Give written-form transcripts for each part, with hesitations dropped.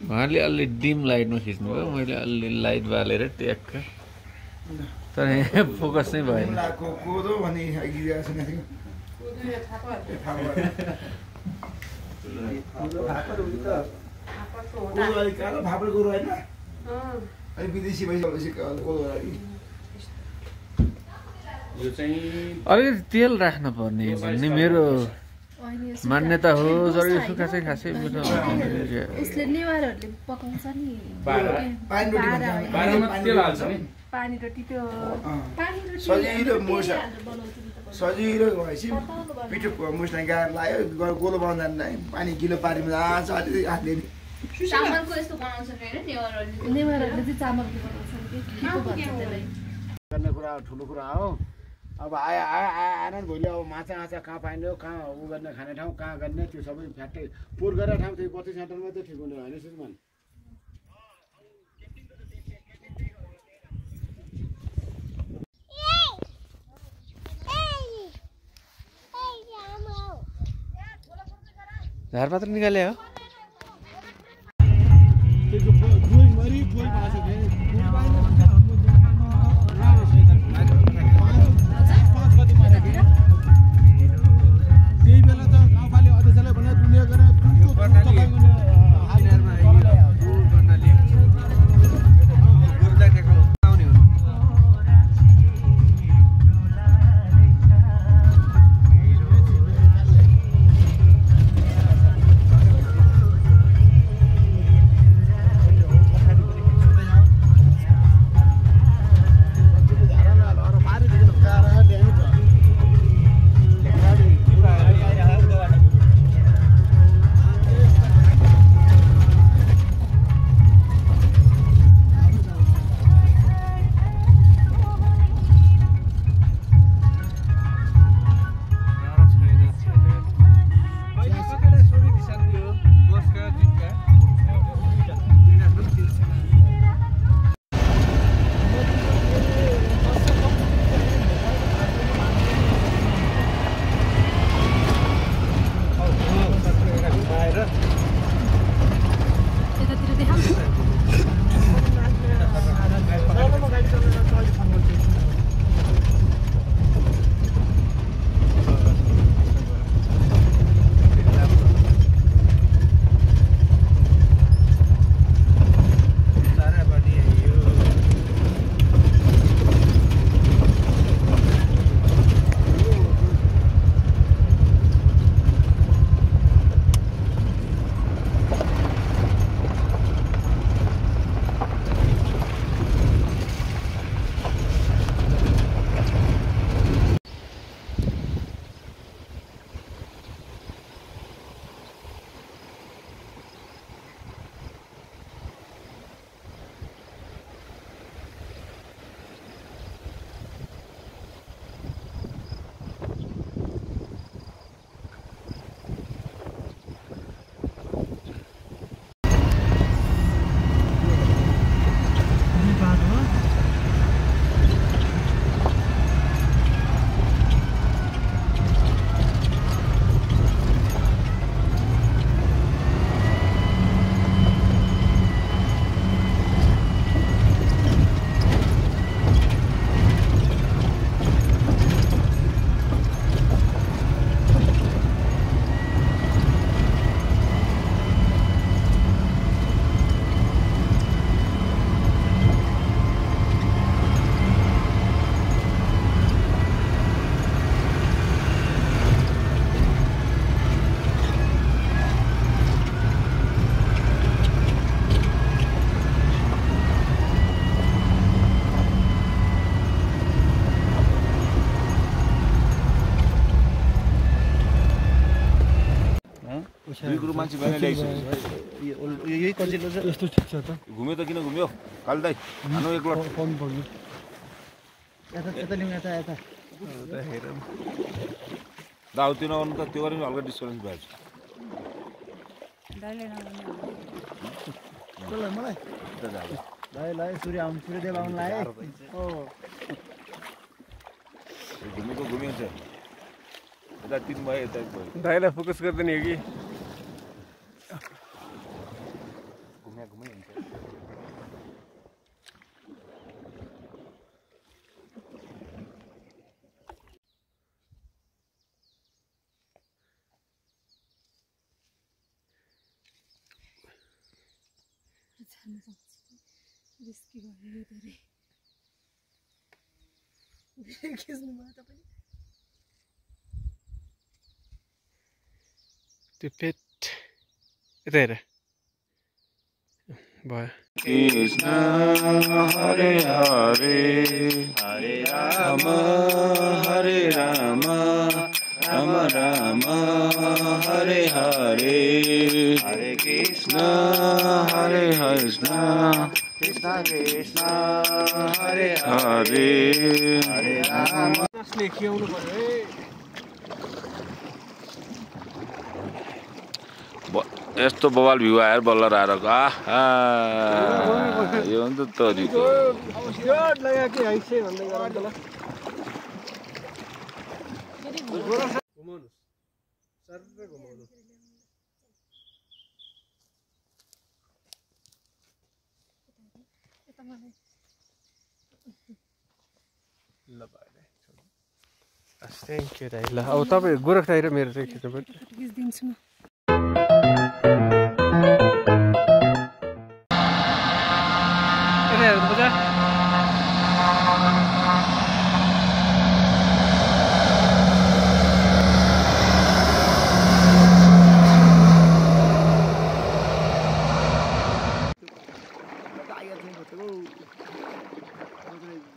उहाँले अलि डिम लाइटमा खिच्नुभयो मैले अलि लाइट बालेर ट्याक्क तर यहाँ फोकस नै भएन कोदो भने विदेशी अलिकति तेल राख्न पर्ने भन्ने मेरो मान्यता हो तर यो सुक्खा चाहिँ खासै मिठो उसले नेवारहरूले पकाउँछ नि पानी रोटी त्यो सजिलो मोसा सजिलो भएपछि पिठो मुस्ना गाएर लाग्यो गोलो बनाउनु जान्दैन पानी गिलो पारीमा जान्छ अलि हातले चामलको यस्तो बनाउँछ हैन नेवारहरूले चाहिँ चामलको बनाउँछ के भन्छ त्यसलाई गर्ने कुरा ठुलो कुरा हो अब आएन भोलि अब माछा कहाँ पाइने कहाँ उ गर्ने खाने ठाउँ कहाँ गर्ने त्यो सबै फ्याक्ट्री पोहोर गरेर ठाउँ त्यो 32 सेन्टरमा चाहिँ ठिक हुने होइन सुजमान झारपात निकाले हो दुई ग्रुप मान्छे भएर ल्याइसक्यो यही कजिलो चाहिँ यस्तो ठिक छ त घुम्यो त किन घुम्यो काली दाइ हानो एक लट पाउनु पर्यो यता लिउँ यता हेर दाउ त्यो नगर्नु त त्यो गरेर हल्का डिस्करेन्स भएछ मलाई लाए सूर्य आउनु सूर्यदेव आउनु लाए हो घुमेको घुमिन्छ यता 3 भयो यता भयो दाइलाई फोकस गर्दैन हो कि छाड्न सक्छु रिस्की भयो धेरै खिच्नु भयो तपाईले त्यो पेट यता हेर भयो कृष्ण हरे हरे हरे राम राम राम हरे हरे हरे कृष्ण हरे कृष्ण कृष्ण कृष्ण हरे हरे हरे राम कसले खियाउनु पर्यो यस्तो बवाल भ्यू आएर बल्ल आएर यो नि त तरिको लगा के हैसे भन्दै गरौँ त ल घुमाउनु सर्रै घुमाउनु ल भयो थ्याङ्क यू दाइ ल अब तपाईँ गोरख दाइ र मेरो चाहिँ खिच्नु पर्यो खिच्दिन्छु म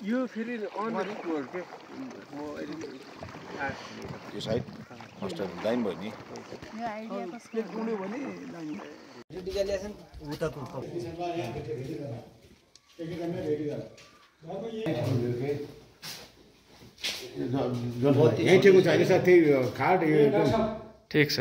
यो फेरि अन के यो साइड फर्स्ट लाइन भयो नि यही ठेको छैन सर त्यही खाट ठिक छ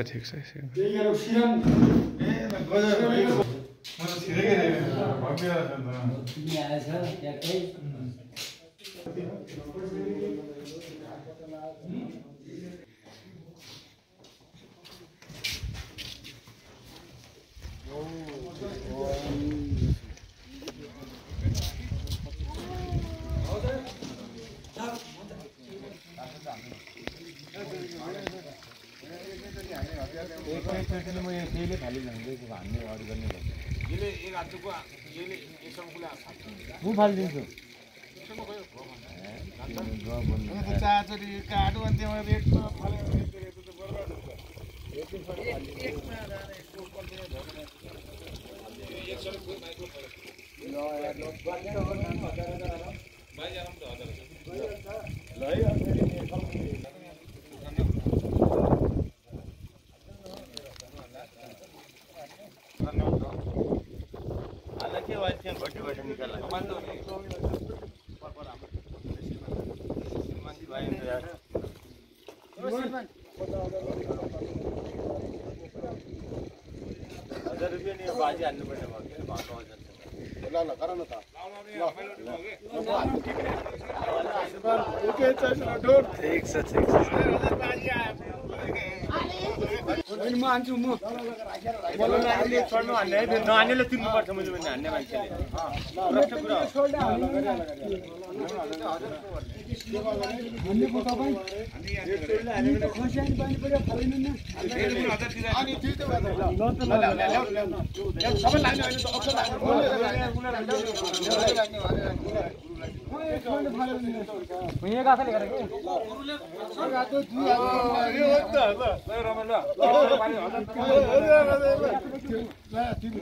नानीले तिर्नुपर्छ मैले हान्ने मान्छेले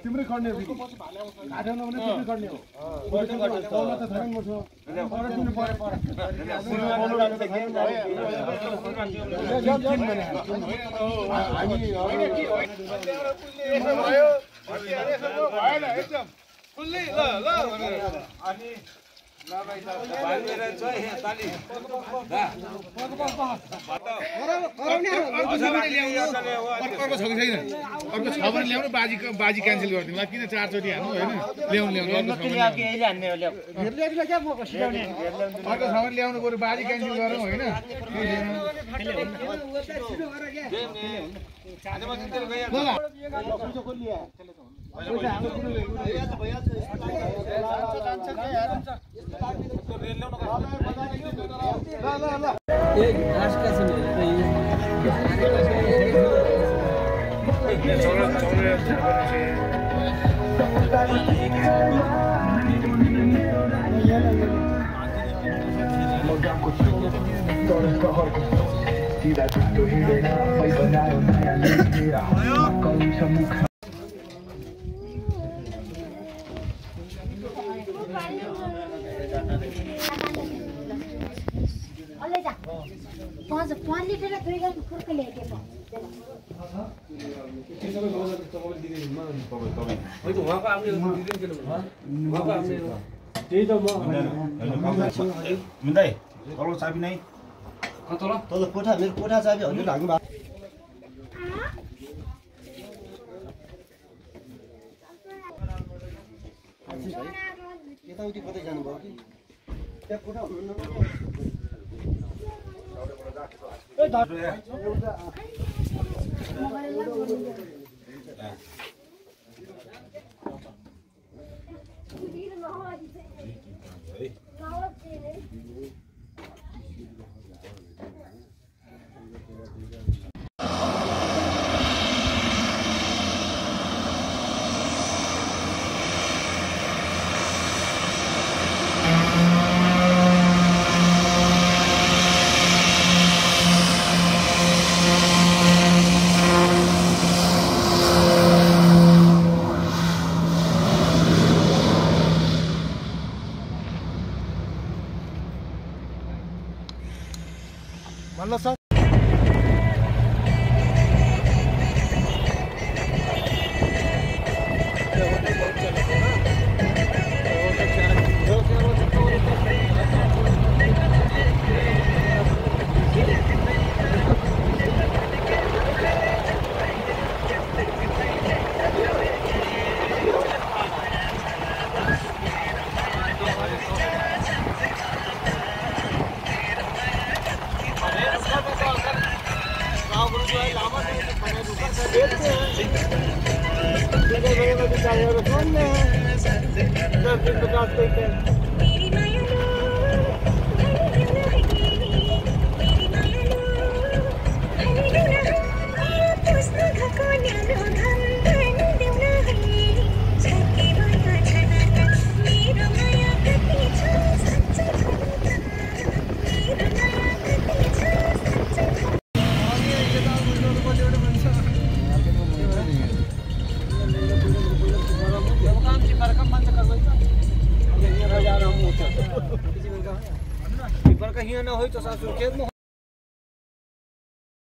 तिम्रै खड्ने आठौँमा पनि तिम्रै खड्ने हो बाजी क्यान्सल गरिदिनु किन 4 चोटि हान्नु होइन ल्याउनु अर्को सामान ल्याउनु बरु बाजी क्यान्सल गरौँ होइन मिन्दै तल चाबी नै तल कोठा मेरो कोठा चाबी हजुर लाग्नु भएको यताउति कतै जानुभयो कि त्यहाँ कोठा हुनुहुन्न भन्नु सर